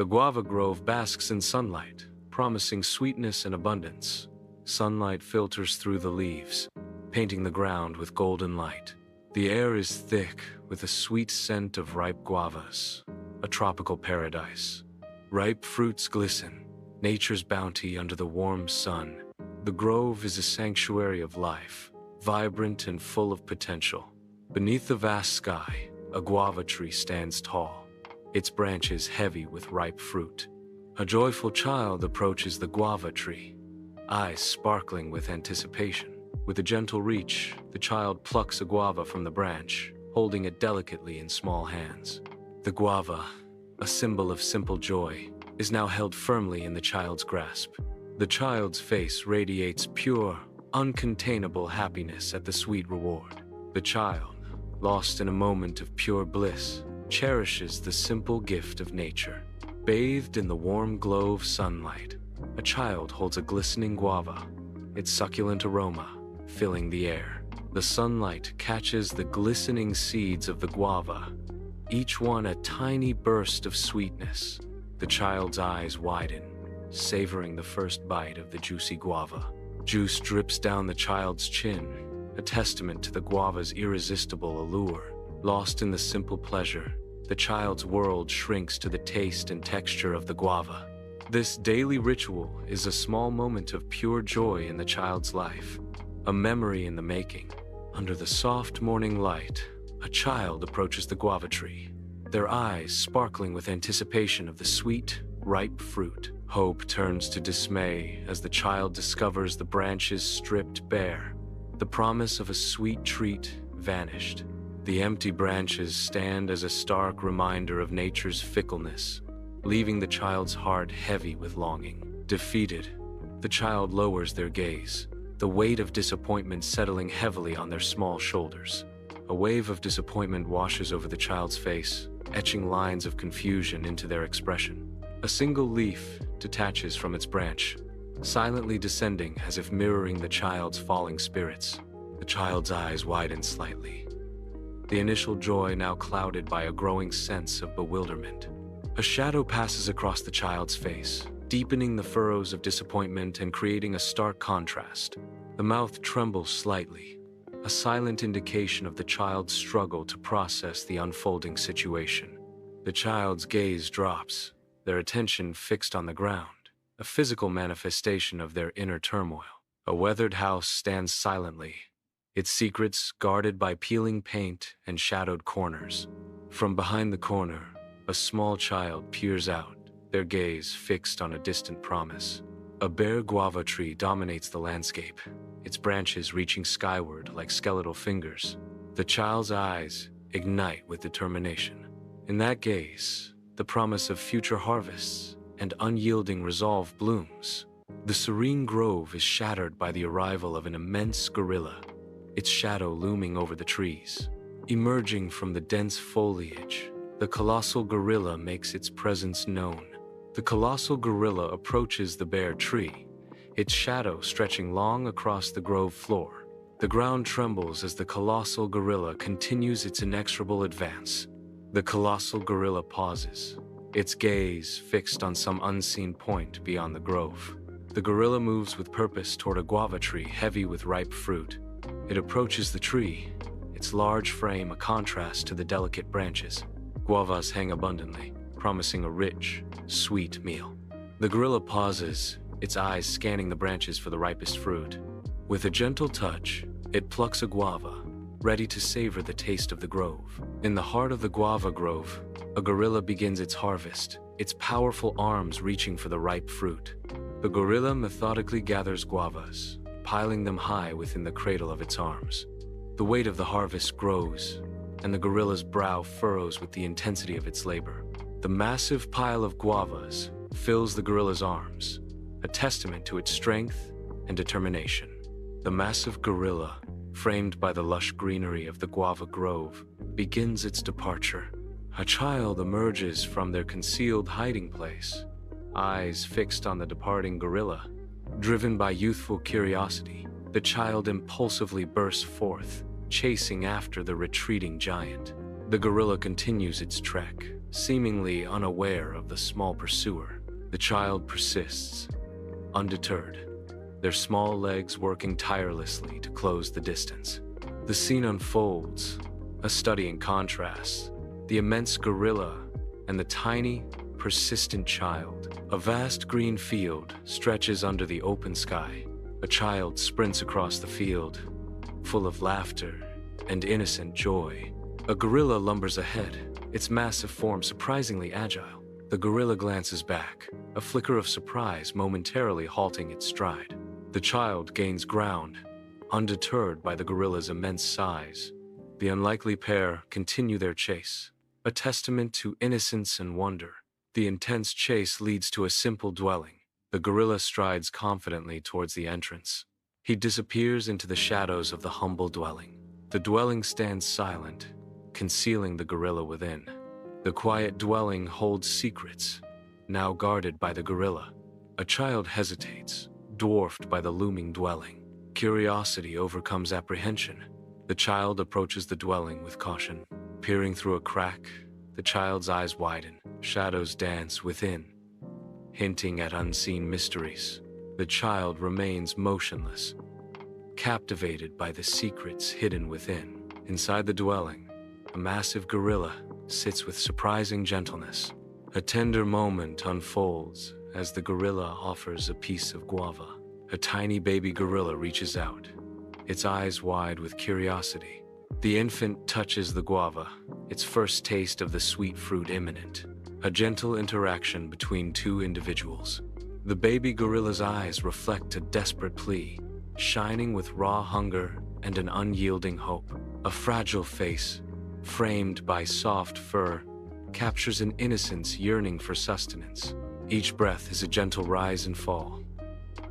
The guava grove basks in sunlight, promising sweetness and abundance. Sunlight filters through the leaves, painting the ground with golden light. The air is thick with a sweet scent of ripe guavas, a tropical paradise. Ripe fruits glisten, nature's bounty under the warm sun. The grove is a sanctuary of life, vibrant and full of potential. Beneath the vast sky, a guava tree stands tall, its branches heavy with ripe fruit. A joyful child approaches the guava tree, eyes sparkling with anticipation. With a gentle reach, the child plucks a guava from the branch, holding it delicately in small hands. The guava, a symbol of simple joy, is now held firmly in the child's grasp. The child's face radiates pure, uncontainable happiness at the sweet reward. The child, lost in a moment of pure bliss, cherishes the simple gift of nature. Bathed in the warm glow of sunlight, a child holds a glistening guava, its succulent aroma filling the air. The sunlight catches the glistening seeds of the guava, each one a tiny burst of sweetness. The child's eyes widen, savoring the first bite of the juicy guava. Juice drips down the child's chin, a testament to the guava's irresistible allure. Lost in the simple pleasure, the child's world shrinks to the taste and texture of the guava. This daily ritual is a small moment of pure joy in the child's life, a memory in the making. Under the soft morning light, a child approaches the guava tree, their eyes sparkling with anticipation of the sweet, ripe fruit. Hope turns to dismay as the child discovers the branches stripped bare. The promise of a sweet treat vanished. The empty branches stand as a stark reminder of nature's fickleness, leaving the child's heart heavy with longing. Defeated, the child lowers their gaze, the weight of disappointment settling heavily on their small shoulders. A wave of disappointment washes over the child's face, etching lines of confusion into their expression. A single leaf detaches from its branch, silently descending as if mirroring the child's falling spirits. The child's eyes widen slightly, the initial joy now clouded by a growing sense of bewilderment. A shadow passes across the child's face, deepening the furrows of disappointment and creating a stark contrast. The mouth trembles slightly, a silent indication of the child's struggle to process the unfolding situation. The child's gaze drops, their attention fixed on the ground, a physical manifestation of their inner turmoil. A weathered house stands silently, its secrets guarded by peeling paint and shadowed corners. From behind the corner, a small child peers out, their gaze fixed on a distant promise. A bare guava tree dominates the landscape, its branches reaching skyward like skeletal fingers. The child's eyes ignite with determination. In that gaze, the promise of future harvests and unyielding resolve blooms. The serene grove is shattered by the arrival of an immense gorilla, its shadow looming over the trees. Emerging from the dense foliage, the colossal gorilla makes its presence known. The colossal gorilla approaches the bare tree, its shadow stretching long across the grove floor. The ground trembles as the colossal gorilla continues its inexorable advance. The colossal gorilla pauses, its gaze fixed on some unseen point beyond the grove. The gorilla moves with purpose toward a guava tree heavy with ripe fruit. It approaches the tree, its large frame a contrast to the delicate branches. Guavas hang abundantly, promising a rich, sweet meal. The gorilla pauses, its eyes scanning the branches for the ripest fruit. With a gentle touch, it plucks a guava, ready to savor the taste of the grove. In the heart of the guava grove, a gorilla begins its harvest, its powerful arms reaching for the ripe fruit. The gorilla methodically gathers guavas, piling them high within the cradle of its arms. The weight of the harvest grows, and the gorilla's brow furrows with the intensity of its labor. The massive pile of guavas fills the gorilla's arms, a testament to its strength and determination. The massive gorilla, framed by the lush greenery of the guava grove, begins its departure. A child emerges from their concealed hiding place, eyes fixed on the departing gorilla. Driven by youthful curiosity, the child impulsively bursts forth, chasing after the retreating giant. The gorilla continues its trek, seemingly unaware of the small pursuer. The child persists, undeterred, their small legs working tirelessly to close the distance. The scene unfolds, a study in contrasts, the immense gorilla and the tiny, persistent child. A vast green field stretches under the open sky. A child sprints across the field, full of laughter and innocent joy. A gorilla lumbers ahead, its massive form surprisingly agile. The gorilla glances back, a flicker of surprise momentarily halting its stride. The child gains ground, undeterred by the gorilla's immense size. The unlikely pair continue their chase, a testament to innocence and wonder. The intense chase leads to a simple dwelling. The gorilla strides confidently towards the entrance. He disappears into the shadows of the humble dwelling. The dwelling stands silent, concealing the gorilla within. The quiet dwelling holds secrets, now guarded by the gorilla. A child hesitates, dwarfed by the looming dwelling. Curiosity overcomes apprehension. The child approaches the dwelling with caution. Peering through a crack, the child's eyes widen. Shadows dance within, hinting at unseen mysteries. The child remains motionless, captivated by the secrets hidden within. Inside the dwelling, a massive gorilla sits with surprising gentleness. A tender moment unfolds as the gorilla offers a piece of guava. A tiny baby gorilla reaches out, its eyes wide with curiosity. The infant touches the guava, its first taste of the sweet fruit imminent. A gentle interaction between two individuals. The baby gorilla's eyes reflect a desperate plea, shining with raw hunger and an unyielding hope. A fragile face, framed by soft fur, captures an innocence yearning for sustenance. Each breath is a gentle rise and fall,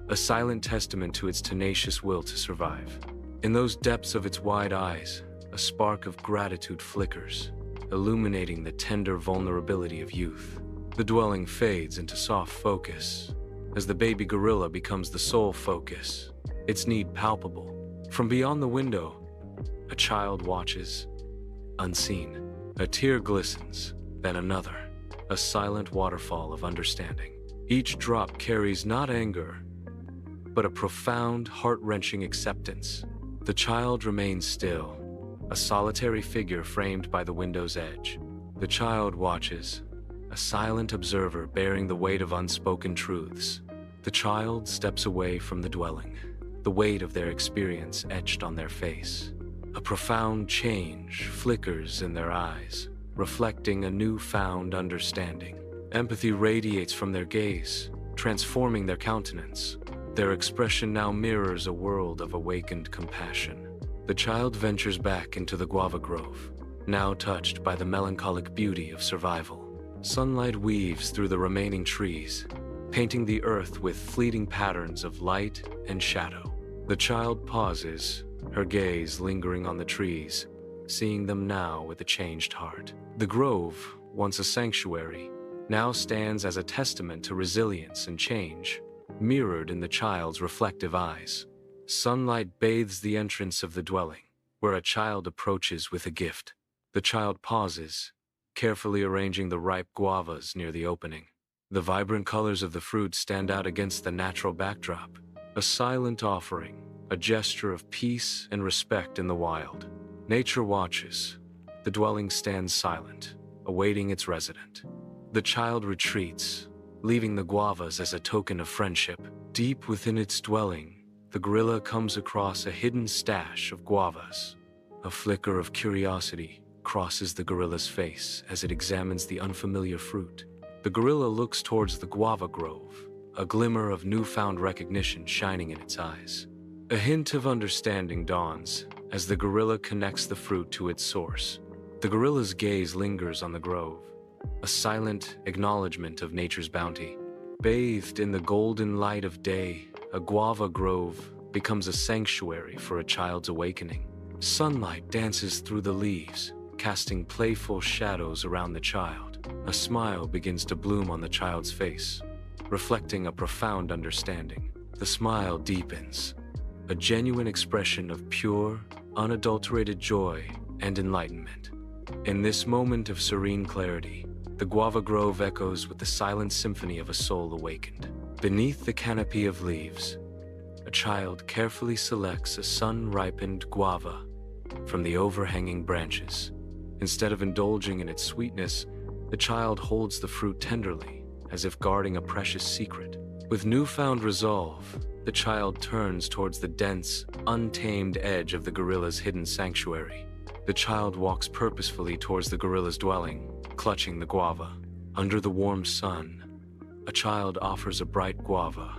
a silent testament to its tenacious will to survive. In those depths of its wide eyes, a spark of gratitude flickers, illuminating the tender vulnerability of youth. The dwelling fades into soft focus as the baby gorilla becomes the sole focus, its need palpable. From beyond the window, a child watches, unseen. A tear glistens, then another, a silent waterfall of understanding. Each drop carries not anger, but a profound, heart-wrenching acceptance. The child remains still, a solitary figure framed by the window's edge. The child watches, a silent observer bearing the weight of unspoken truths. The child steps away from the dwelling, the weight of their experience etched on their face. A profound change flickers in their eyes, reflecting a newfound understanding. Empathy radiates from their gaze, transforming their countenance. Their expression now mirrors a world of awakened compassion. The child ventures back into the guava grove, now touched by the melancholic beauty of survival. Sunlight weaves through the remaining trees, painting the earth with fleeting patterns of light and shadow. The child pauses, her gaze lingering on the trees, seeing them now with a changed heart. The grove, once a sanctuary, now stands as a testament to resilience and change, mirrored in the child's reflective eyes. Sunlight bathes the entrance of the dwelling, where a child approaches with a gift. The child pauses, carefully arranging the ripe guavas near the opening. The vibrant colors of the fruit stand out against the natural backdrop, a silent offering, a gesture of peace and respect in the wild. Nature watches. The dwelling stands silent, awaiting its resident. The child retreats, leaving the guavas as a token of friendship. Deep within its dwelling, the gorilla comes across a hidden stash of guavas. A flicker of curiosity crosses the gorilla's face as it examines the unfamiliar fruit. The gorilla looks towards the guava grove, a glimmer of newfound recognition shining in its eyes. A hint of understanding dawns as the gorilla connects the fruit to its source. The gorilla's gaze lingers on the grove, a silent acknowledgement of nature's bounty. Bathed in the golden light of day, a guava grove becomes a sanctuary for a child's awakening. Sunlight dances through the leaves, casting playful shadows around the child. A smile begins to bloom on the child's face, reflecting a profound understanding. The smile deepens, a genuine expression of pure, unadulterated joy and enlightenment. In this moment of serene clarity, The guava grove echoes with the silent symphony of a soul awakened. Beneath the canopy of leaves, a child carefully selects a sun-ripened guava from the overhanging branches. Instead of indulging in its sweetness, the child holds the fruit tenderly, as if guarding a precious secret. With newfound resolve, the child turns towards the dense, untamed edge of the gorilla's hidden sanctuary. The child walks purposefully towards the gorilla's dwelling, clutching the guava. Under the warm sun, a child offers a bright guava,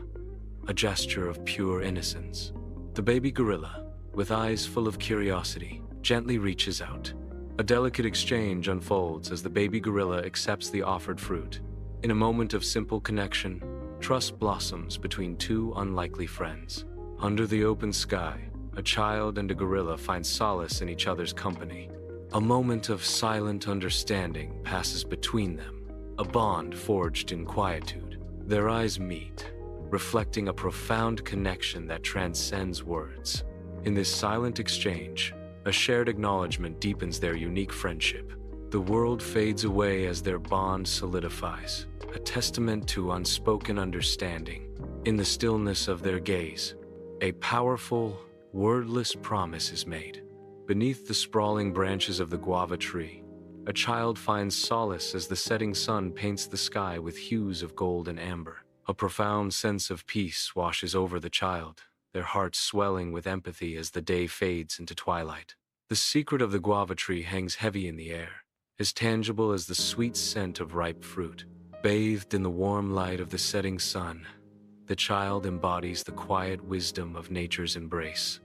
a gesture of pure innocence. The baby gorilla, with eyes full of curiosity, gently reaches out. A delicate exchange unfolds as the baby gorilla accepts the offered fruit. In a moment of simple connection, trust blossoms between two unlikely friends. Under the open sky, a child and a gorilla find solace in each other's company. A moment of silent understanding passes between them, a bond forged in quietude. Their eyes meet, reflecting a profound connection that transcends words. In this silent exchange, a shared acknowledgement deepens their unique friendship. The world fades away as their bond solidifies, a testament to unspoken understanding. In the stillness of their gaze, a powerful, wordless promise is made. Beneath the sprawling branches of the guava tree, a child finds solace as the setting sun paints the sky with hues of gold and amber. A profound sense of peace washes over the child, their hearts swelling with empathy as the day fades into twilight. The secret of the guava tree hangs heavy in the air, as tangible as the sweet scent of ripe fruit. Bathed in the warm light of the setting sun, the child embodies the quiet wisdom of nature's embrace.